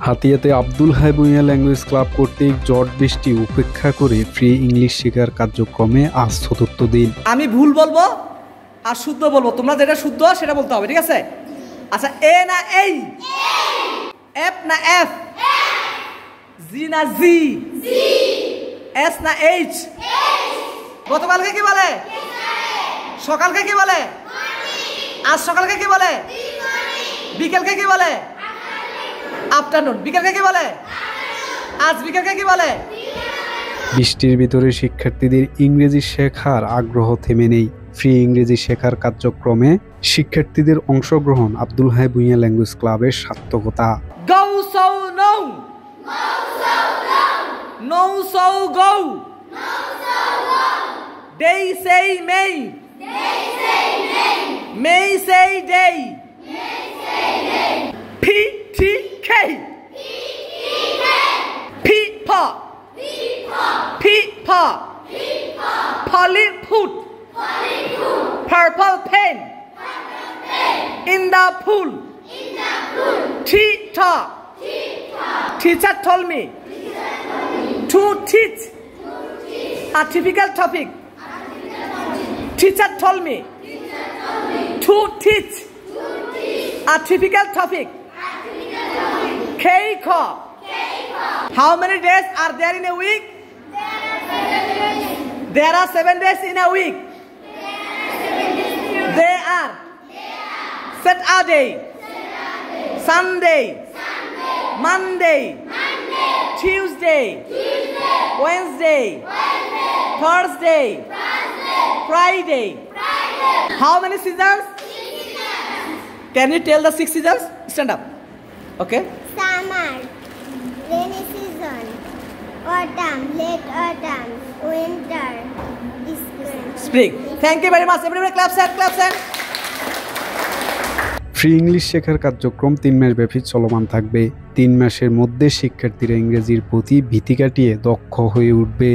হাতিয়াতে Abdul Hai Bhuiyan language club কর্তৃক ঝড় বৃষ্টি উপেক্ষা করে ফ্রি ইংলিশ শেখার কার্যক্রমে আজ চতুর্থ দিন। আমি ভুল বলবো আর শুদ্ধ বলবো, তোমরা যেটা শুদ্ধ সেটা বলতে হবে, ঠিক আছে? আচ্ছা, এ না এই, এফ না এফ, জি না জি, এস না এইচ। গতকালকে কি বলে? সকালকে কি বলে? আজ সকালকে কি বলে? বিকেলকে কি বলে? আফটারনুন। বিকেলকে কি বলে? আজ বিকেলকে কি বলে? বৃষ্টির ভিতরে শিক্ষার্থীদের ইংরেজি শেখার আগ্রহ থেমে নেই। ফ্রি ইংরেজি শেখার কার্যক্রমে শিক্ষার্থীদের অংশগ্রহণ আব্দুল হাই ভূঁইয়া ল্যাঙ্গুয়েজ ক্লাবের সার্থকতা। Go so no, no so go, they say may, may say day, PTK, Peepaw, Peepaw, Polyput, Purple pen, in the pool, Tea-talk, teacher told me to teach a typical topic. Teacher told me to teach a typical topic. K-cop. How many days are there in a week? There are 7 days in a week. They are Saturday, Sunday, Monday, Tuesday, Wednesday, Thursday, Friday. How many seasons? Can you tell the 6 seasons? Stand up. Okay. Summer, rainy season, autumn, late autumn, winter, spring. Thank you very much. Everybody clap hand. Free English শেখার কার্যক্রম 3 মাস ব্যাপী চলমান থাকবে। 3 মাসের মধ্যে শিক্ষার্থীরা ইংরেজির প্রতি ভীতি কাটিয়ে দক্ষ হয়ে উঠবে।